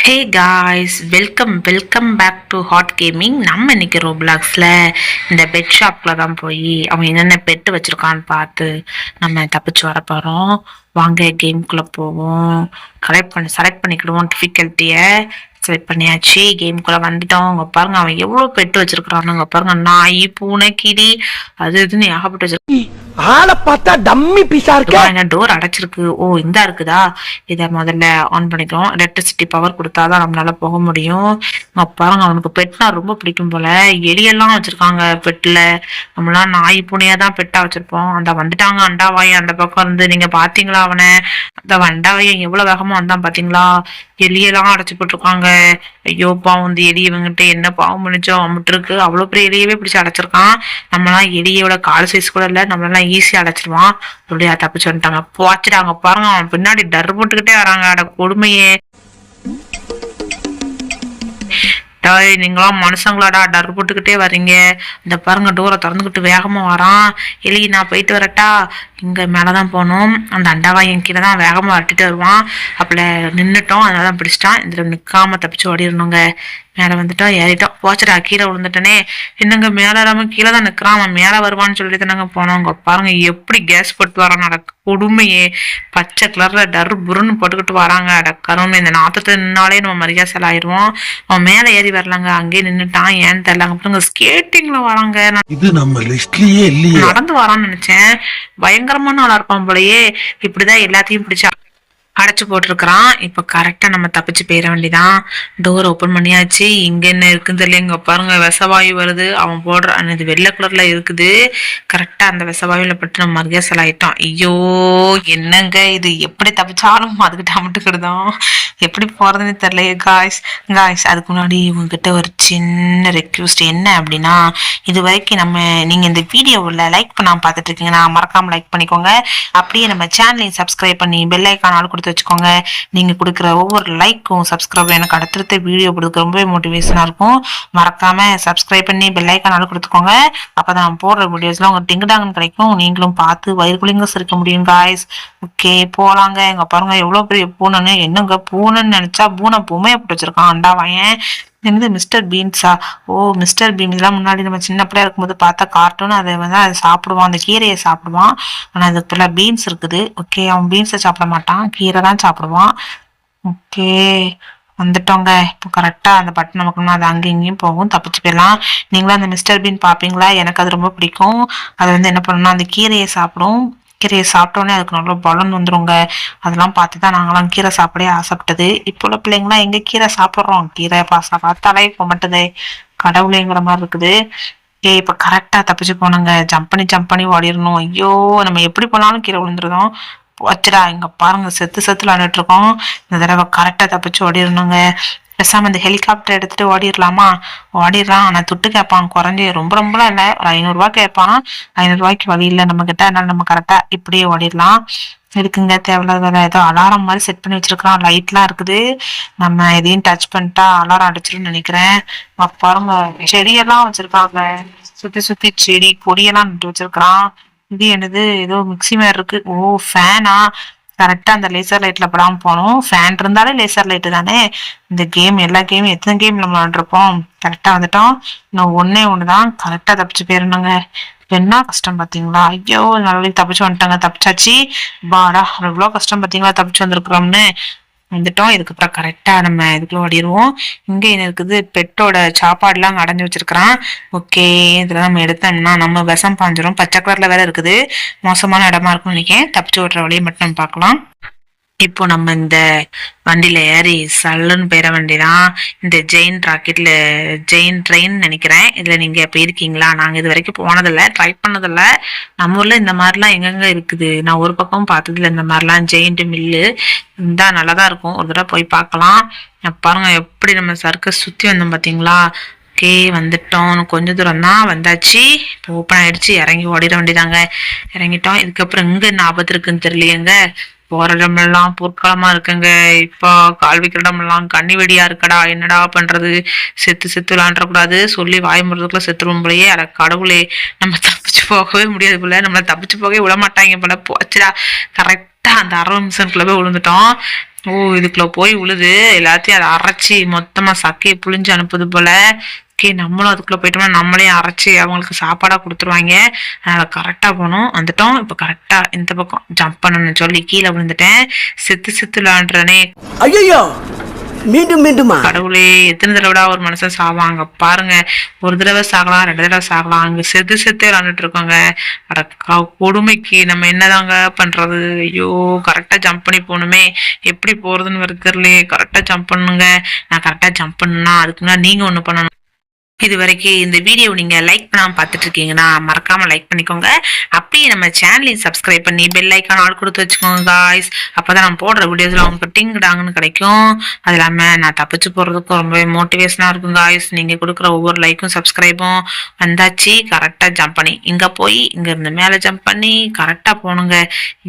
Hey guys, welcome back to Hot Gaming. நம்ம இன்னைக்கு ரோப்ளாக்ஸில் இந்த பெட் ஷாப்பில் தான் போய் அவன் என்னென்ன பெட்டு வச்சுருக்கான்னு பார்த்து நம்ம தப்பிச்சு வர போகிறோம். வாங்க கேம்குள்ளே போவோம். செலக்ட் பண்ணிக்கிடுவோம். டிஃபிகல்ட்டியை செலக்ட் பண்ணியாச்சு. கேம்குள்ளே வந்துட்டோம். அங்கே பாருங்க அவன் எவ்வளோ பெட்டு வச்சுருக்கிறான். அங்கே பாருங்க நாய், பூனை, கிளி, அது இதுன்னு ஏகப்பட்டு வச்சிருக்கான். ஆளை பார்த்தா டம்மி பீஸா இருக்கு. டோர் அடைச்சிருக்கு. ஓ, இந்த இருக்குதா? இதை முதல்ல ஆன் பண்ணிக்கிறோம். எலக்ட்ரிசிட்டி பவர் கொடுத்தாதான் நம்மளால போக முடியும். பாருங்க அவனுக்கு பெட்னா ரொம்ப பிடிக்கும் போல. எலியெல்லாம் வச்சிருக்காங்க பெட்ல. நம்மளாம் நாய் பூனையா தான் பெட்டா வச்சிருப்போம். அந்த வந்துட்டாங்க அண்டாவாய் அந்த பக்கம் இருந்து. நீங்க பாத்தீங்களா அவனை? அந்த அண்டாவாய் எவ்வளவு வேகமா வந்தான் பாத்தீங்களா? எலியெல்லாம் அடைச்சு போட்டிருக்காங்க. ஐயோ பாவம், இந்த எலி இவங்கிட்ட என்ன பாவம் பண்ணிச்சோம் அம்மிட்டு இருக்கு. அவ்வளவு பெரிய எலியவே பிடிச்சி அடைச்சிருக்கான். நம்மளாம் எலியோட கால் சைஸ் கூட இல்ல. நம்மளாம் ஈஸியா அடைச்சிருவான். அப்படியே தப்பிச்சு வந்துட்டாங்க. போச்சுட்டாங்க பாருங்க அவன் பின்னாடி டர் போட்டுக்கிட்டே வராங்க. அட கொடுமையே, நீங்களாம் மனுஷங்களாடா டர் போட்டுக்கிட்டே வர்றீங்க. இந்த பாருங்க டோரை திறந்துக்கிட்டு வேகமா வரான். எலி நான் போயிட்டு வரட்டா? இங்க மேலதான் போனோம். அந்த அண்டாவாயின் கீழே தான் வேகமா வரட்டிட்டு வருவான். அப்பல நின்னுட்டோம், அதனாலதான் பிடிச்சிட்டான். இதுல நிக்காம தப்பிச்சு ஓடிடணுங்க. மேல வந்துட்டோம், ஏறிட்டோம். போச்சடா கீழே விழுந்துட்டனே. என்னங்க மேல இல்லாம கீழே தான் நிக்கிறான். அவன் மேல வருவான்னு சொல்லிட்டு தானங்க போனோம். பாருங்க எப்படி கேஸ் போட்டு வரான். நடக்க கொடுமையே, பச்சை கலர்ல டரு புருன்னு போட்டுக்கிட்டு வராங்க. அடக்கருமே, இந்த நாத்தத்தை நின்னாலே நம்ம மரியாசல் ஆயிடுவோம். அவன் மேல ஏறி வரலாங்க, அங்கேயே நின்னுட்டான். ஏன்னு தெரியலாங்க. அப்புறம் ஸ்கேட்டிங்ல வராங்க. இது நம்ம லிஸ்ட்லயே இல்லையே. நடந்து வரான்னு நினைச்சேன். பயங்கரமான ஆளா இருப்பான் போலயே. இப்படிதான் எல்லாத்தையும் பிடிச்சா அடைச்சு போட்டிருக்கிறான். இப்ப கரெக்டா நம்ம தப்பிச்சு போயிட வேண்டிதான். டோர் ஓபன் பண்ணியாச்சு. இங்க என்ன இருக்குன்னு தெரியல. இங்க பாருங்க விஷவாயு வருது. அவன் போடுற இது வெள்ளை கலர்ல இருக்குது. கரெக்டா அந்த விஷவாயுல பட்டு நம்ம மர்கேசல் ஆயிட்டோம். ஐயோ என்னங்க இது, எப்படி தப்பிச்சாலும் அதுக்கிட்ட அமிட்டுக்கிடுதோம். எப்படி போறதுன்னு தெரியல. காய்ஸ் அதுக்கு முன்னாடி உங்ககிட்ட ஒரு சின்ன ரெக்வஸ்ட். என்ன அப்படின்னா, இது வரைக்கும் நீங்க இந்த வீடியோவில் லைக் பண்ணாம பார்த்துட்டு இருக்கீங்கன்னா மறக்காம லைக் பண்ணிக்கோங்க. அப்படியே நம்ம சேனலையும் சப்ஸ்கிரைப் பண்ணி பெல் ஐக்கான் ஆல் கொடுத்து வச்சுக்கோங்க. நீங்க கொடுக்குற ஒவ்வொரு லைக்கும் சப்ஸ்கிரைப் எனக்கு அடுத்தடுத்த வீடியோ கொடுக்க ரொம்பவே மோட்டிவேஷனா இருக்கும். மறக்காம சப்ஸ்கிரைப் பண்ணி பெல் ஐக்கான் ஆல் கொடுத்துக்கோங்க. அப்பதான் போடுற வீடியோஸ்ல உங்க டிங்குடாங்கன்னு கிடைக்கும். நீங்களும் பார்த்து வயிறுக்குள்ளிங்க சிரிக்க முடியும் காய்ஸ். ஓகே போலாங்க. எங்க பாருங்க எவ்வளவு பெரிய பூனைன்னு. என்னங்க பூனைன்னு நினைச்சா பூனை பொம்மையை போட்டு வச்சிருக்கான் அண்டாவாயன். என்னது மிஸ்டர் பீன்ஸா? ஓ மிஸ்டர் பீன்ஸ் எல்லாம் முன்னாடி நம்ம சின்ன பிள்ளையா இருக்கும்போது பார்த்தா கார்ட்டூன். அதை அதை சாப்பிடுவான், அந்த கீரையை சாப்பிடுவான். ஆனா அதுக்குள்ள பீன்ஸ் இருக்குது. ஓகே அவன் பீன்ஸை சாப்பிட மாட்டான், கீரை தான் சாப்பிடுவான். ஓகே வந்துட்டோங்க. இப்போ கரெக்டா அந்த பட்டன் நமக்கு அது அங்கேயும் இங்கேயும் போகும், தப்பிச்சு போயிடலாம். நீங்களும் அந்த மிஸ்டர் பீன் பாப்பீங்களா? எனக்கு அது ரொம்ப பிடிக்கும். அது என்ன பண்ணணும்னா அந்த கீரையை சாப்பிடும். கீரையை சாப்பிட்டோன்னே அதுக்கு நல்ல பலன் வந்துருங்க. அதெல்லாம் பார்த்துதான் நாங்களாம் கீரை சாப்பிடவே ஆசைப்பட்டது. இப்போ உள்ள பிள்ளைங்களாம் எங்க கீரை சாப்பிட்றோம்? கீரை பார்த்தாலே இப்போ மட்டுதே கடவுளேங்கிற மாதிரி இருக்குது. இப்ப கரெக்டா தப்பிச்சு போனோங்க. ஜம்ப் பண்ணி ஓடிடணும். ஐயோ நம்ம எப்படி போனாலும் கீரை விழுந்துருதோம். வச்சுடா இங்க பாருங்க செத்து விளாண்டுட்டு இருக்கோம். இந்த தடவை கரெக்டா தப்பிச்சு ஓடிடணுங்க. பேசாம இந்த ஹெலிகாப்டர் எடுத்துட்டு ஓடிடலாம். ஆனா துட்டு கேட்பான். குறைஞ்சி ரொம்பலாம் இல்லை, ஒரு 500 ரூபாய் கேட்பான். 500 ரூபாய்க்கு வழி இல்லை நம்ம கிட்ட. அதனால நம்ம கரெக்டா இப்படியே ஓடிடலாம். இருக்குங்க தேவையில்லாத வேலை. ஏதோ அலாரம் மாதிரி செட் பண்ணி வச்சிருக்கான். லைட்லாம் இருக்குது. நம்ம எதையும் டச் பண்ணிட்டா அலாரம் அடிச்சிருன்னு நினைக்கிறேன். பாருங்க செடியெல்லாம் வச்சிருக்காங்க. சுத்தி செடி கொடியெல்லாம் நட்டு வச்சிருக்கான். இது என்னது, ஏதோ மிக்சி மாதிரி இருக்கு. ஓ ஃபேனா? கரெக்டா அந்த லேசர் லைட்ல படாம போனோம். ஃபேன் இருந்தாலே லேசர் லைட்டு தானே. இந்த கேம் எல்லா கேமும் எத்தனை கேம் நம்ம விளாண்டுருப்போம். கரெக்டா வந்துட்டோம். இன்னும் ஒண்ணுதான். கரெக்டா தப்பிச்சு போயிருந்தாங்க. என்ன கஷ்டம் பாத்தீங்களா? ஐயோ நல்ல தப்பிச்சு வந்துட்டாங்க. தப்பிச்சாச்சு. பாடா எவ்வளவு கஷ்டம் பாத்தீங்களா, தப்பிச்சு வந்திருக்கிறோம்னு. வந்துட்டோம். இதுக்கப்புறம் கரெக்டா நம்ம இதுக்குள்ள ஓடிடுவோம். இங்க என்ன இருக்குது, பெட்டோட சாப்பாடு எல்லாம் அடைஞ்சு வச்சிருக்கிறான். ஓகே இதுல நம்ம எடுத்தோம்னா நம்ம விஷம் பாஞ்சிரும். பச்சை கலர்ல வேற இருக்குது. மோசமான இடமா இருக்கும்னு நினைக்கிறேன். தப்பிச்சு ஓடுற வழியை மட்டும் நம்ம பார்க்கலாம். இப்போ நம்ம இந்த வண்டியில ஏறி சல்லுன்னு போயிட வேண்டிதான். இந்த ஜெயின் ட்ரெயின் நினைக்கிறேன். இதுல நீங்க போயிருக்கீங்களா? நாங்க இது வரைக்கும் போனதில்ல, ட்ரை பண்ணதில்ல. நம்ம ஊர்ல இந்த மாதிரிலாம் எங்கெங்க இருக்குது? நான் ஒரு பக்கம் பார்த்ததுல இந்த மாதிரிலாம் ஜெயிண்ட் மில்லு இருந்தா நல்லாதான் இருக்கும். ஒரு தடவை போய் பார்க்கலாம். பாருங்க எப்படி நம்ம சர்க்கஸ் சுத்தி வந்தோம் பாத்தீங்களா? ஓகே வந்துட்டோம். கொஞ்ச தூரம் தான் வந்தாச்சு. இப்போ ஓப்பன் ஆயிடுச்சு. இறங்கி ஓடிட வேண்டியதாங்க. இறங்கிட்டோம். இதுக்கப்புறம் இங்க என்ன ஆபத்து இருக்குன்னு தெரியலையேங்க. போற இடமெல்லாம் போர்க்களமா இருக்குங்க. இப்போ கால் வைக்கிற இடமெல்லாம் கண்ணி வெடியா இருக்கடா. என்னடா பண்றது? செத்து விளாண்டக்கூடாது சொல்லி வாய் முறதுக்குள்ள செத்துருவோம் போலயே. அட கடவுளே, நம்ம தப்பிச்சு போகவே முடியாது போல. நம்மள தப்பிச்சு போகவே விட மாட்டாங்க போல. போச்சுடா கரெக்டா அந்த அரவ மிஷனுக்குள்ள போய் விழுந்துட்டோம். ஓ, இதுக்குள்ள போய் உழுது எல்லாத்தையும் அதை அரைச்சி மொத்தமா சக்கையை புழிஞ்சு அனுப்புது போல. ஓகே, நம்மளும் அதுக்குள்ள போயிட்டோம்னா நம்மளையும் அரைச்சி அவங்களுக்கு சாப்பாடா கொடுத்துருவாங்க. அதனால கரெக்டா போனோம், வந்துட்டோம். இப்ப கரெக்டா இந்த பக்கம் ஜம்ப் பண்ணணும்னு சொல்லி கீழே விழுந்துட்டேன். செத்து செத்து விளாண்டுறனே. ஐயோ, மீண்டும் மீண்டுமா? கடவுளே, எத்தனை தடவைடா ஒரு மனுஷன் சாவாங்க பாருங்க. ஒரு தடவை சாகலாம், 2 தடவை சாகலாம், அங்க செத்து செத்தே விளாண்டுட்டு இருக்கோங்க. அட கொடுமைக்கு நம்ம என்னதாங்க பண்றது? ஐயோ, கரெக்டா ஜம்ப் பண்ணி போகணுமே. எப்படி போறதுன்னு வேற தெரியலையே. கரெக்டா ஜம்ப் பண்ணுங்க. நான் கரெக்டா ஜம்ப் பண்ணணும்னா அதுக்கு முன்னாடி நீங்க ஒண்ணு பண்ணணும். இது வரைக்கும் இந்த வீடியோ நீங்க லைக் பண்ணாம பார்த்துட்டு இருக்கீங்கன்னா மறக்காம லைக் பண்ணிக்கோங்க. அப்படியே நம்ம சேனலையும் சப்ஸ்கிரைப் பண்ணி பெல் ஐக்கான் ஆல் கொடுத்து வச்சுக்கோங்க காய்ஸ். அப்பதான் நம்ம போடுற வீடியோஸ்ல உங்களுக்கு டிங் டாங்குன்னு கிடைக்கும். அது இல்லாம நான் தப்பிச்சு போறதுக்கும் ரொம்பவே மோட்டிவேஷனா இருக்கும் காய்ஸ். நீங்க கொடுக்குற ஒவ்வொரு லைக்கும் சப்ஸ்கிரைபும் வந்தாச்சு. கரெக்டா ஜம்ப் பண்ணி இங்க போய் இங்க இருந்து மேல ஜம்ப் பண்ணி கரெக்டா போனுங்க.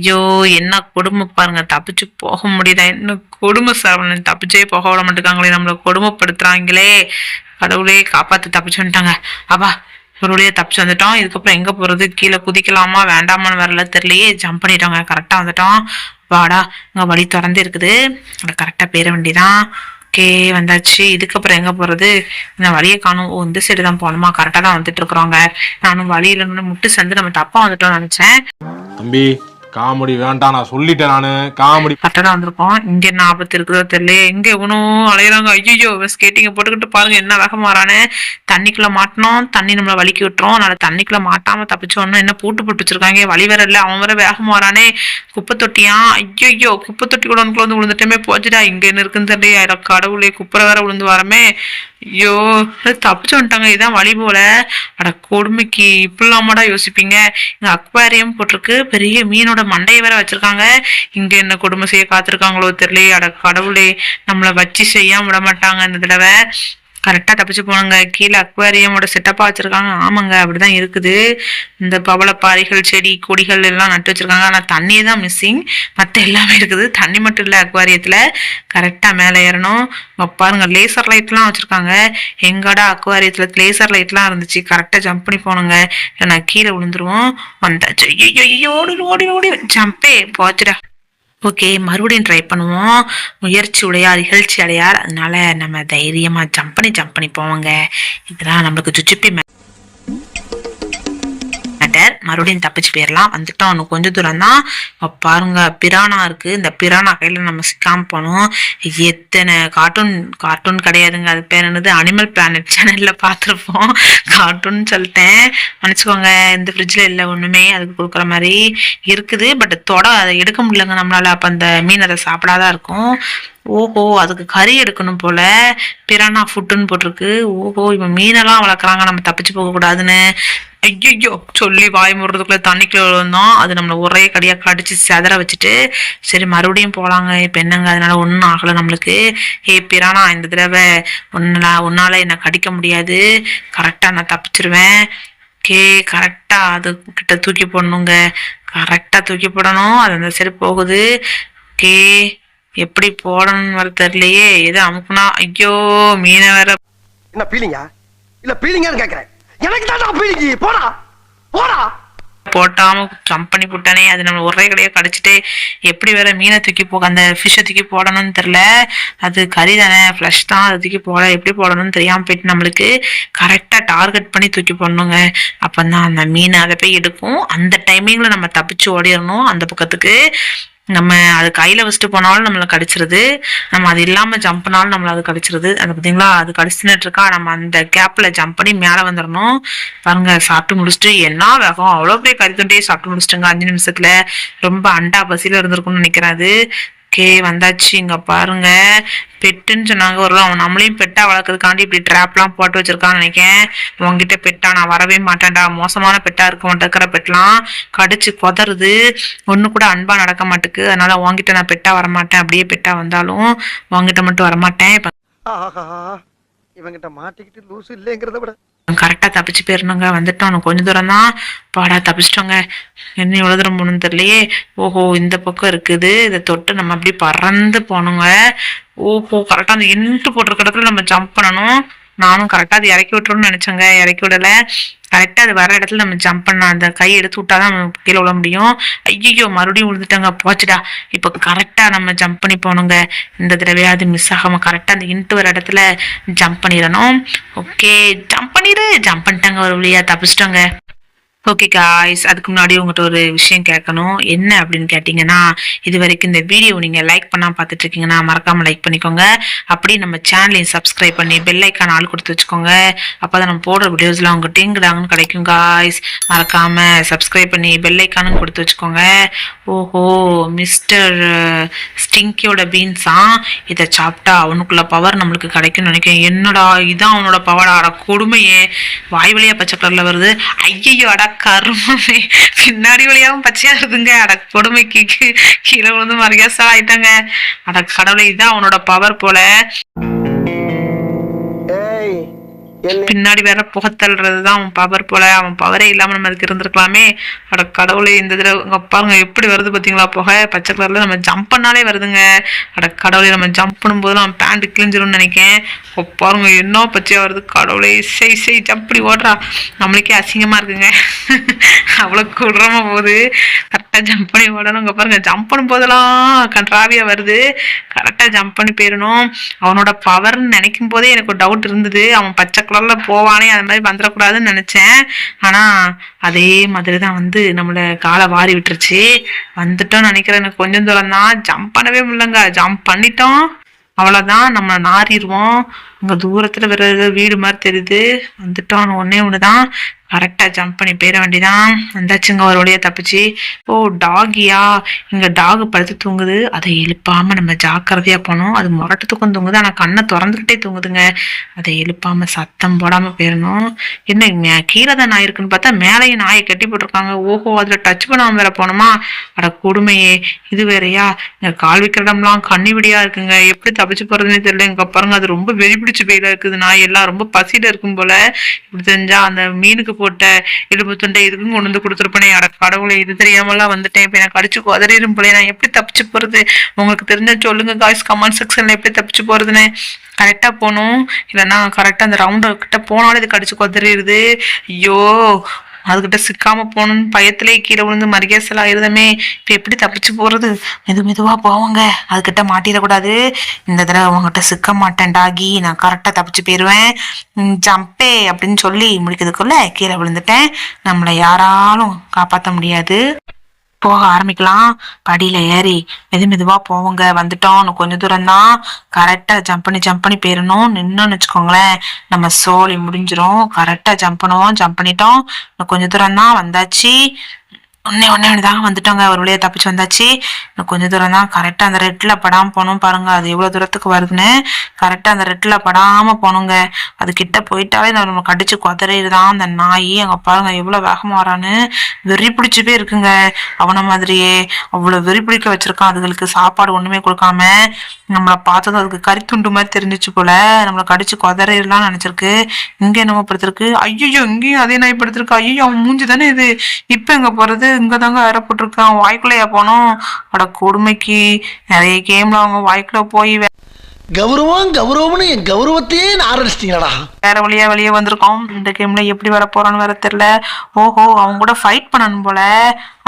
ஐயோ, என்ன கொடுமை பாருங்க, தப்பிச்சு போக முடியல. என்ன கொடுமை சார், தப்பிச்சே போக விட மாட்டேங்காங்களே, நம்மளை கொடுமைப்படுத்துறாங்களே. கடவுளே, காப்பாத்து, தப்பிச்சு வந்துட்டாங்க. அப்பா, ஒரு வழியா தப்பிச்சு வந்துட்டோம். இதுக்கப்புறம் எங்க போறது? கீழே குதிக்கலாமா வேண்டாமான்னு வரல தெரியலையே. ஜம்ப் பண்ணிட்டோங்க, கரெக்டா வந்துட்டோம். வாடா, இங்க வழி திறந்து இருக்குது, கரெக்டா பேர வேண்டிதான். ஓகே, வந்தாச்சு. இதுக்கப்புறம் எங்க போறது? இந்த வழியை காணும். ஓ, இந்த சைடு தான் போகணுமா? கரெக்டா தான் வந்துட்டு இருக்கிறோங்க. நானும் வழியில முட்டு சேர்ந்து நம்ம தப்பா வந்துட்டோம்னு நினைச்சேன். தம்பி, காமெடி வேண்டாம், நான் சொல்லிட்டேன். நானு காமெடி கரெக்டா வந்திருக்கோம். இங்க என்ன ஆபத்து இருக்குதோ தெரியல. எங்க இவனும் அலையிறாங்க. ஐயோ, ஸ்கேட்டிங்க போட்டுக்கிட்டு பாருங்க என்ன வேகம் மாறானு. தண்ணிக்குள்ள மாட்டணும், தண்ணி நம்மள வலிக்கி விட்டுரும். அதனால தண்ணிக்குள்ள மாட்டாம தப்பிச்சோன்னு என்ன பூட்டு போட்டு வச்சிருக்காங்க. வழி வேற இல்ல, அவன் வேற வேகம் மாறானே. குப்பை தொட்டியா? ஐயோ, குப்பை தொட்டி கூட வந்து விழுந்துட்டமே. போச்சுடா, இங்க என்ன இருக்குன்னு தெரியல. கடவுளே, குப்பரை வேற விழுந்து வரமே. ஐயோ, தப்பிச்சு வந்துட்டாங்க. இதான் வழி போல. அட கொடுமைக்கு இப்படிலாமாடா யோசிப்பீங்க. இங்க அக்வாரியம் போட்டிருக்கு, பெரிய மீனோட மண்டையை வேற வச்சிருக்காங்க. இங்க என்ன கொடுமை செய்ய காத்திருக்காங்களோ தெரியல. அட கடவுளே, நம்மளை வச்சு செய்யாம விட மாட்டாங்க இந்த தடவை. கரெக்டா தப்பிச்சு போனாங்க. கீழே அக்வாரியமோட செட்டப்பா வச்சிருக்காங்க. ஆமாங்க, அப்படிதான் இருக்குது. இந்த பவளப்பாறைகள், செடி கொடிகள் எல்லாம் நட்டு வச்சிருக்காங்க. ஆனா தண்ணியே தான் மிஸ்ஸிங், மத்த எல்லாமே இருக்குது. தண்ணி மட்டும் இல்ல அக்வாரியத்துல. கரெக்டா மேல ஏறணும். பாருங்க, லேசர் லைட் எல்லாம் வச்சிருக்காங்க. எங்கடா அக்வாரியத்துல லேசர் லைட் எல்லாம் இருந்துச்சு. கரெக்டா ஜம்ப் பண்ணி போனுங்க, நான் கீழே விழுந்துருவோம். வந்தாச்சு. ஓடி ஓடி ஓடி ஜம்பே போச்சுடா. ஓகே, மறுபடியும் ட்ரை பண்ணுவோம். முயற்சி உடையார் இகழ்ச்சி அடையார். அதனால நம்ம தைரியமா ஜம்ப் பண்ணி போவாங்க. இதெல்லாம் நம்மளுக்கு சுச்சுப்பி மறுபடியும் தப்பிச்சு போயிடலாம். வந்துட்டோம், இன்னும் கொஞ்சம் தூரம் தான். பாருங்க, பிரானா இருக்கு. இந்த பிரானா கையில நம்ம சிக்காம போனோம். எத்தனை கார்ட்டூன் கிடையாதுங்க, அது பேர் என்னது, அனிமல் பிளானட் சேனல்ல பார்த்துருப்போம். கார்ட்டூன் சொல்லிட்டேன், மன்னிச்சுக்கோங்க. இந்த ஃப்ரிட்ஜ்ல இல்லை ஒண்ணுமே அதுக்கு கொடுக்குற மாதிரி இருக்குது. பட் அதை எடுக்க முடியலங்க நம்மளால. அப்ப அந்த மீன் அதை சாப்பிடாதான் இருக்கும். ஓஹோ, அதுக்கு கறி எடுக்கணும் போல. பிரானா ஃபுட்டுன்னு போட்டிருக்கு. ஓஹோ, இவன் மீனெல்லாம் வளர்க்குறாங்க, நம்ம தப்பிச்சு போக கூடாதுன்னு. ஐயோ, சொல்லி வாய் முடுறதுக்குள்ள தண்ணிக்குள்ள விழுந்தோம். அது நம்மளை ஒரே கடியா கடிச்சு செதற வச்சுட்டு சரி மறுபடியும் போலாங்க. இப்ப என்னங்க, அதனால ஒன்னும் ஆகல நம்மளுக்கு. பிரானா, இந்த தடவை உன்னால என்ன கடிக்க முடியாது. கரெக்டா நான் தப்பிச்சிருவேன். கரெக்டா அது கிட்ட தூக்கி போடணுங்க. கரெக்டா தூக்கி போடணும். அது அந்த சரி போகுது. எப்படி போடணும்னு வர தெரியலையே. எது அமுக்குனா? ஐயோ, மீனை வேற. என்ன பீலிங்கா? இல்ல பீலிங்கான்னு கேக்குறேன். எனக்கு தான் பீலிங்கி. போடா போடா. போட்டாம ஜம்ப் பண்ணி போட்டானே. அது நம்ம ஒரே கடையா கடிச்சிட்டு எப்படி வேற மீனை தூக்கி போக, அந்த ஃபிஷ்ஷை தூக்கி போடணும்னு தெரியல. அது கறி தானே, ஃப்ளஷ் தான். அது தூக்கி போட எப்படி போடணும்னு தெரியாம போயிட்டு நம்மளுக்கு கரெக்டா டார்கெட் பண்ணி தூக்கி போடணுங்க. அப்பதான் அந்த மீன் அதை போய் எடுக்கும். அந்த டைமிங்ல நம்ம தப்பிச்சு ஓடிடணும் அந்த பக்கத்துக்கு. நம்ம அது கையில வச்சுட்டு போனாலும் நம்மளை கடிச்சிருது, நம்ம அது இல்லாம ஜம்ப் பண்ணாலும் நம்மள அது கடிச்சிருது. அது பார்த்தீங்களா, அது கடிச்சுட்டு இருக்கா. நம்ம அந்த கேப்ல ஜம்ப் பண்ணி மேல வந்துடணும். பாருங்க, சாப்பிட்டு முடிச்சுட்டு என்ன வேகம், அவ்வளோ பெரிய கறி துண்டே சாப்பிட்டு முடிச்சிட்டுங்க 5 நிமிஷத்துல. ரொம்ப அண்டா பசியில இருந்திருக்கும்னு நினைக்கிறேன் அது. வந்தாச்சு. இங்க பாருங்க, பெட்டுன்னு சொன்னாங்க. ஒரு அவன் நம்மளையும் பெட்டா வளர்க்கறதுக்காண்டி இப்படி ட்ராப்லாம் போட்டு வச்சிருக்கான்னு நினைக்கிறேன். உங்ககிட்ட பெட்டா நான் வரவே மாட்டேன்டா, மோசமான பெட்டா இருக்க மாட்டேங்கிற பெட்லாம் கடிச்சு கொதறுது, ஒண்ணு கூட அன்பா நடக்க மாட்டேக்கு. அதனால உங்ககிட்ட நான் பெட்டா வரமாட்டேன். அப்படியே பெட்டா வந்தாலும் உங்ககிட்ட மட்டும் வரமாட்டேன். இவங்கிட்ட மாட்டிக்கிட்டு லூசு இல்லைங்கிறத விட கரெக்டா தப்பிச்சு போயிருந்தாங்க. வந்துட்டோம், கொஞ்சம் தூரம் தான். பாடா தப்பிச்சிட்டோங்க. என்ன எவ்வளவு தூரம் போகணும்னு தெரியலையே. ஓஹோ, இந்த பக்கம் இருக்குது. இதை தொட்டு நம்ம அப்படி பறந்து போனோங்க. ஓஹோ, கரெக்டா அந்த இன்ட்டு போட்டிருக்க இடத்துல நம்ம ஜம்ப் பண்ணணும். நானும் கரெக்டா அது இறக்கி விட்டுருன்னு நினைச்சேங்க, இறக்கி விடல. கரெக்டா அது வர இடத்துல நம்ம ஜம்ப் பண்ண அந்த கை எடுத்து விட்டாதான் நம்ம கீழே விழ முடியும். ஐயோ மறுபடியும் விழுந்துட்டாங்க, போச்சுடா. இப்போ கரெக்டா நம்ம ஜம்ப் பண்ணி போகணுங்க. இந்த தடவையாவது மிஸ் ஆகாம கரெக்டா அந்த இன்ட்டு வர இடத்துல ஜம்ப் பண்ணிடணும். ஓகே, ஜம்ப் பண்ணிட்டாங்க, ஒரு வழியா தப்பிச்சிட்டோங்க. ஓகே காய்ஸ், அதுக்கு முன்னாடி உங்கள்கிட்ட ஒரு விஷயம் கேட்கணும். என்ன அப்படின்னு கேட்டிங்கன்னா, இது வரைக்கும் இந்த வீடியோ நீங்கள் லைக் பண்ணால் பார்த்துட்டு இருக்கீங்கன்னா மறக்காமல் லைக் பண்ணிக்கோங்க. அப்படி நம்ம சேனலையும் சப்ஸ்கிரைப் பண்ணி பெல் ஐக்கான் ஆள் கொடுத்து வச்சுக்கோங்க. அப்போ தான் நம்ம போடுற வீடியோஸ்லாம் உங்கள் டிங்குடாங்கன்னு கிடைக்கும் காய்ஸ். மறக்காமல் சப்ஸ்கிரைப் பண்ணி பெல் ஐக்கானும் கொடுத்து வச்சுக்கோங்க. ஓஹோ, மிஸ்டர் ஸ்டிங்கியோட பீன்ஸா, இதை சாப்பிட்டா அவனுக்குள்ள பவர் நம்மளுக்கு கிடைக்கும்னு நினைக்கிறேன். என்னடா இதான் அவனோட பவரா? அட கொடுமையே, வாய் வழியா பச்சை கலர்ல வருது. ஐயோ அட கருமமே, பின்னாடி வழியாவும் பச்சையா இருக்குங்க. அட கொடுமைக்கு கீழே விழுந்து மரியாசா ஆயிட்டாங்க. அட கடவுளை, இதான் அவனோட பவர் போல. பின்னாடி வேற புகத்தல்றதுதான் அவன் பவர் போல. அவன் பவரே இல்லாம நம்ம அதுக்கு இருந்திருக்கலாமே. அட கடவுளே, இந்த தடவை பாருங்க எப்படி வருது பாத்தீங்களா புகை, பச்சை கலர்ல. நம்ம ஜம்ப் பண்ணாலே வருதுங்க. அட கடவுளே, நம்ம ஜம்ப் பண்ணும்போது நம்ம பேண்ட் கிழிஞ்சிரும்னு நினைக்கேன். பாருங்க என்ன பச்சையா வருது. கடவுளே, செய் அப்படி ஓடுறா, நம்மளுக்கே அசிங்கமா இருக்குங்க. அவ்வளவு குடுறமா போகுது. கரெக்டா ஜம்ப் பண்ணி ஓடணும். பாருங்க, ஜம்ப் பண்ணும் போதெல்லாம் கன்றாவியா வருது. கரெக்டா ஜம்ப் பண்ணி போயிடணும். அவனோட பவர்ன்னு நினைக்கும் போதே எனக்கு ஒரு டவுட் இருந்தது, அவன் பச்சை கலர்ல போவானே, அது மாதிரி வந்துடக்கூடாதுன்னு நினைச்சேன். ஆனா அதே மாதிரிதான் வந்து நம்மள காலை வாரி விட்டுருச்சு. வந்துட்டோம் நினைக்கிறேன். எனக்கு கொஞ்சம் தூரம் தான், ஜம்ப் பண்ணவே முடியலங்க. ஜம்ப் பண்ணிட்டோம், அவ்வளவுதான், நம்ம நாறிடுவோம். அங்க தூரத்துல வேற வீடு மாதிரி தெரியுது. வந்துட்டோம், ஒன்னே ஒண்ணுதான், கரெக்டா ஜம்ப் பண்ணி போயிட வேண்டிதான். வந்தாச்சுங்க, ஒரு வழியா தப்பிச்சு. ஓ டாகியா, இங்க டாகு படுத்து தூங்குது. அதை எழுப்பாம நம்ம ஜாக்கிரதையா போனோம். அது முரட்டத்துக்கும் தூங்குது, ஆனா கண்ணை திறந்துகிட்டே தூங்குதுங்க. அதை எழுப்பாம சத்தம் போடாம போயிடணும். என்ன கீழே தான் நாய் இருக்குன்னு பார்த்தா மேலையும் நாயை கட்டி போட்டிருக்காங்க. ஓஹோ, அதுல டச் பண்ணாம வேற போனோமா? அட கொடுமையே, இது வேறையா? இங்க கால் வைக்கிற இடம்லாம் கண்ணிவிடியா இருக்குங்க. எப்படி தப்பிச்சு போறதுன்னு தெரியல. இங்க பாருங்க, அது ரொம்ப வெறி பிடிச்சு போயில இருக்குது. நாய் எல்லாம் ரொம்ப பசியில இருக்கும் போல. இப்படி தெரிஞ்சா அந்த மீனுக்கு போட்ட எலும்பு துண்டை இதுக்கும் கொண்டு வந்து கொடுத்துருப்பேனே. அட கடவுளை, இது தெரியாமலாம் வந்துட்டேன். இப்ப எனக்கு அடிச்சு உதறிடும் போல. நான் எப்படி தப்பிச்சு போறது? உங்களுக்கு தெரிஞ்ச சொல்லுங்க காய்ஸ், கமெண்ட் செக்ஷன்ல எப்படி தப்பிச்சு போறதுன்னு. கரெக்டா போகணும், இல்லைன்னா கரெக்டா அந்த ரவுண்ட் கிட்ட போனாலும் இது கடிச்சு கொதறிடுது. ஐயோ, அதுகிட்ட சிக்காம போகணும்னு பயத்திலே கீழே விழுந்து மரியாசல் ஆயிருதமே. இப்ப எப்படி தப்பிச்சு போறது? மெதுவா போவாங்க, அதுகிட்ட மாட்டிடக்கூடாது. இந்த தடவை அவங்ககிட்ட சிக்க மாட்டேன் டாகி, நான் கரெக்டா தப்பிச்சு போயிருவேன். ஜம்பே அப்படின்னு சொல்லி முடிக்கிறதுக்குள்ள கீழே விழுந்துட்டேன். நம்மளை யாராலும் காப்பாற்ற முடியாது. போக ஆரம்பிக்கலாம். படியில ஏறி மெதுவா போவோங்க. வந்துட்டோம், கொஞ்சம் தூரம் தான். கரெக்டா ஜம்ப் பண்ணி போயிடணும். நின்னோன்னு வச்சுக்கோங்களேன், நம்ம சோலி முடிஞ்சிரும். கரெக்டா ஜம்ப் பண்ணிட்டோம். கொஞ்சம் தூரம் தான், வந்தாச்சு. ஒன்னே வந்துட்டோங்க, ஒரு வழியா தப்பிச்சு வந்தாச்சு. இன்னும் கொஞ்சம் தூரம் தான். கரெக்டா அந்த ரெட்ல படாம போகணும். பாருங்க அது எவ்வளவு தூரத்துக்கு வருதுன்னு. கரெக்டா அந்த ரெட்ல படாம போகணுங்க. அது கிட்ட போயிட்டாலே நம்ம கடிச்சு கொதறிடுதான் அந்த நாய். அங்க பாருங்க எவ்வளவு வேகமா வரான்னு. வெறி பிடிச்சு போய் இருக்குங்க. அவன மாதிரியே அவ்வளவு வெறி பிடிக்க வச்சிருக்கான். அதுகளுக்கு சாப்பாடு ஒண்ணுமே கொடுக்காம நம்மளை பார்த்தது அதுக்கு கறித்துண்டு மாதிரி தெரிஞ்சிச்சு போல. நம்மளை கடிச்சு கொதறிடலாம் நினைச்சிருக்கு. இங்க என்னமோ படுத்திருக்கு. ஐயோ, இங்கேயும் அதே நாய் படுத்திருக்கு. ஐயோ, அவன் மூஞ்சி தானே இது. இப்ப எங்க போறது? இங்கதாங்க வேற போட்டிருக்கான். வாய்க்குள்ளையா போனோம்? அட கொடுமைக்கு, நிறைய கேம்ல அவங்க வாய்க்குள்ள போய் கௌரவம்னு என் கௌரவத்தையே ஆரம்பிச்சிட்டீங்களா? வேற வெளியே வந்திருக்கோம். இந்த கேம்ல எப்படி வர போறான்னு வேற தெரியல. ஓஹோ, அவங்க கூட ஃபைட் பண்ணணும் போல.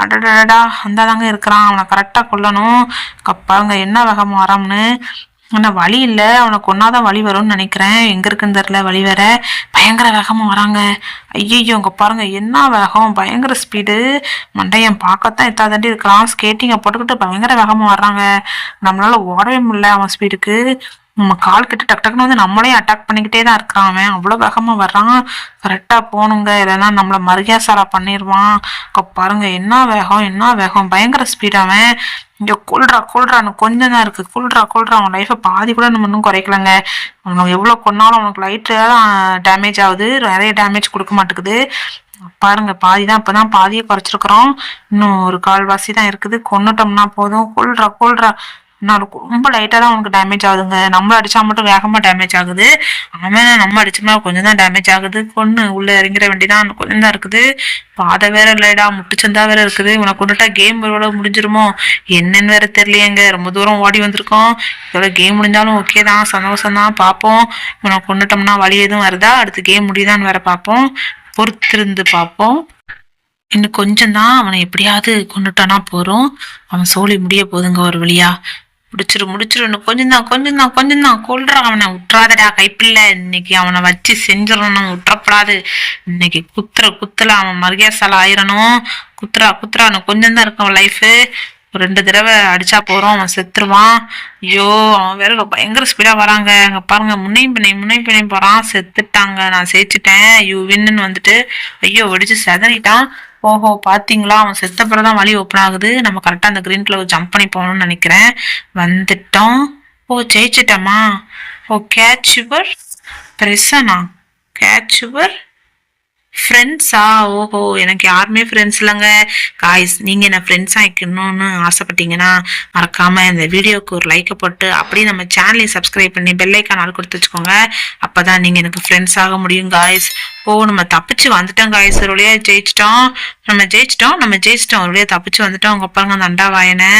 அடடா, அந்தாதாங்க இருக்கிறான். அவனை கரெக்டா கொல்லணும். பாருங்க என்ன வேகமா வரான்னு. ஆனா வழி இல்ல, அவனை கொன்னாதான் வழி வரும்னு நினைக்கிறேன். எங்க இருக்குன்னு தெரியல வழி. வேற பயங்கர வேகமா வராங்க. ஐயோ, அங்க பாருங்க என்ன வேகம், பயங்கர ஸ்பீடு. மண்டையன் பார்க்கத்தான் எத்தாதாண்டி இருக்கிறான். ஸ்கேட்டிங்கை போட்டுக்கிட்டு பயங்கர வேகமா வர்றாங்க. நம்மளால ஓடவே முடியல அவன் ஸ்பீடுக்கு. நம்ம கால் கிட்ட டக்குன்னு வந்து நம்மளே அட்டாக் பண்ணிக்கிட்டே தான் இருக்கிறான். அவன் அவ்வளவு வேகமா வர்றான். கரெக்டா போகணுங்க, இல்லைன்னா நம்மள மரியாசாரா பண்ணிடுவான். பாருங்க என்ன வேகம், பயங்கர ஸ்பீட். அவன் இங்க கொல்றான்னு கொஞ்சம் தான் இருக்கு. கொல்றா அவன் லைஃபை பாதி கூட நம்ம இன்னும் குறைக்கலங்க. அவனுக்கு எவ்வளவு கொன்னாலும் அவனுக்கு லைட்டா டேமேஜ் ஆகுது, நிறைய டேமேஜ் கொடுக்க மாட்டேங்குது. பாருங்க, பாதிதான், இப்பதான் பாதியை குறைச்சிருக்கிறோம். இன்னும் ஒரு கால்வாசி தான் இருக்குது. கொன்னுட்டோம்னா போதும். கொல்றா. ரொம்ப லைட்டா தான் உனக்கு டேமேஜ் ஆகுதுங்க. நம்ம அடிச்சா மட்டும் வேகமா டேமேஜ் ஆகுது. அவன் நம்ம அடிச்சோம்னா கொஞ்சம் தான் டேமேஜ் ஆகுது. கொன்னு உள்ள இறங்கிற வேண்டிதான், கொஞ்சம் தான் இருக்குது. பாதை வேற இல்லடா, முட்டுச்சந்தா வேற இருக்குது. உனக்கு கொண்டுட்டா கேம் முடிஞ்சிருமோ என்னன்னு வேற தெரியலையேங்க. ரொம்ப தூரம் ஓடி வந்திருக்கோம். இதோட கேம் முடிஞ்சாலும் ஓகே தான், சந்தோஷம் தான். பார்ப்போம், உனக்கு கொண்டுட்டோம்னா வழி எதுவும் வருதா, அடுத்து கேம் முடியுதான்னு வேற பார்ப்போம். பொறுத்திருந்து பார்ப்போம். இன்னும் கொஞ்சம் தான், அவனை எப்படியாவது கொண்டுட்டானா போறோம். அவன் சோலி முடிய போதுங்க ஒரு வழியா. முடிச்சிரு இன்னும் கொஞ்சம் தான் கொல்றான் அவனை. விட்டுறாதடா கைப்பில்ல, இன்னைக்கு அவனை வச்சு செஞ்சிடணும், விட்டுறப்படாது. இன்னைக்கு குத்துல அவன் மரியாசால ஆயிரணும். குத்துறா இன்னும் கொஞ்சம் தான் இருக்கும் லைஃபு. 2 தடவை அடிச்சா போறோம், அவன் செத்துருவான். ஐயோ, அவன் வேற பயங்கர ஸ்பீடா வராங்க. அங்க பாருங்க, முன்னை போறான். செத்துட்டாங்க, நான் ஜெயிச்சிட்டேன், யூ வின்னு வந்துட்டு. ஐயோ, வெடிச்சு செதறிட்டான். ஓஹோ, பாத்தீங்களா, அவன் செத்த பிறகுதான் வழி ஓப்பன் ஆகுது. நம்ம கரெக்டா அந்த கிரீன் கலர் ஜம்ப் பண்ணி போகணும்னு நினைக்கிறேன். வந்துட்டோம். ஓ, ஜெயிச்சிட்டமா. ஓ, catch your Prasanna, catch your ஃப்ரெண்ட்ஸா? ஓஹோ, எனக்கு யாருமே ஃப்ரெண்ட்ஸ் இல்லைங்க காய்ஸ். நீங்க என்ன ஃப்ரெண்ட்ஸா இருக்கணும்னு ஆசைப்பட்டீங்கன்னா மறக்காம இந்த வீடியோக்கு ஒரு லைக்கை போட்டு அப்படியே நம்ம சேனலை சப்ஸ்கிரைப் பண்ணி பெல் ஐக்கான் ஆல் கொடுத்து வச்சுக்கோங்க. அப்பதான் நீங்க எனக்கு ஃப்ரெண்ட்ஸ் ஆக முடியும் காய்ஸ். ஓ, நம்ம தப்பிச்சு வந்துட்டோம் காய்ஸ். ஒரு வழியா ஜெயிச்சிட்டோம். ஒரு வழியா தப்பிச்சு வந்துட்டோம். அவங்க பாருங்க, அந்த அண்டா வாயனை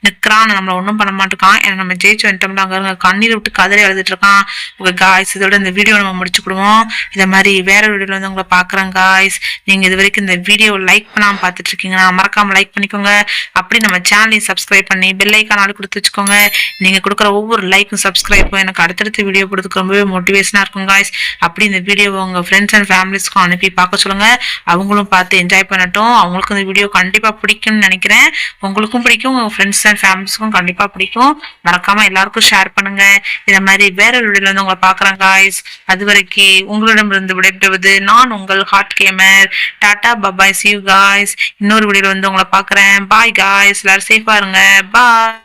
நிக்கிறான், நம்மள ஒன்றும் பண்ண மாட்டேக்கான். ஏன்னா நம்ம ஜெயிச்சு வந்துட்டோம்ல. அங்க கண்ணீர் விட்டு கதறி எழுதிட்டு இருக்கான். ஓகே காய்ஸ், இதோட இந்த வீடியோ நம்ம முடிச்சுக்கிடுவோம். இதை மாதிரி வேற வீடியோல வந்து உங்களை பாக்குறேன் காய்ஸ். நீங்க இது வரைக்கும் இந்த வீடியோ லைக் பண்ணாம பாத்துட்டு இருக்கீங்கன்னா மறக்காம லைக் பண்ணிக்கோங்க. அப்படி நம்ம சேனலையும் சப்ஸ்கிரைப் பண்ணி பெல் ஐக்கான் ஆல் கொடுத்து வச்சுக்கோங்க. நீங்க கொடுக்குற ஒவ்வொரு லைக்கும் சப்ஸ்கிரைப்பும் எனக்கு அடுத்தடுத்த வீடியோ கொடுத்துக்க ரொம்பவே மோட்டிவேஷனா இருக்கும் காய்ஸ். அப்படி இந்த வீடியோவை உங்க ஃப்ரெண்ட்ஸ் அண்ட் ஃபேமிலிஸ்க்கும் அனுப்பி பார்க்க சொல்லுங்க. அவங்களும் பார்த்து என்ஜாய் பண்ணட்டும். அவங்களுக்கும் இந்த வீடியோ கண்டிப்பா பிடிக்கும்னு நினைக்கிறேன். உங்களுக்கும் பிடிக்கும், உங்க ஃப்ரெண்ட்ஸ் அண்ட் ஃபேமிலிஸ்க்கும் கண்டிப்பா பிடிக்கும். மறக்காம எல்லாருக்கும் ஷேர் பண்ணுங்க. இத மாதிரி வேற வீடியோல வந்து உங்களை பாக்குறேன் காய்ஸ். அது வரைக்கும் உங்களிடமிருந்து விடைபெறுவது நான் உங்கள் Hot Gamer. Tata bye bye, see you guys. இன்னொரு வீடியோல வந்து உங்களை பாக்குறேன். பாய் காய்ஸ், எல்லாரும் சேஃபா இருங்க. பாய்.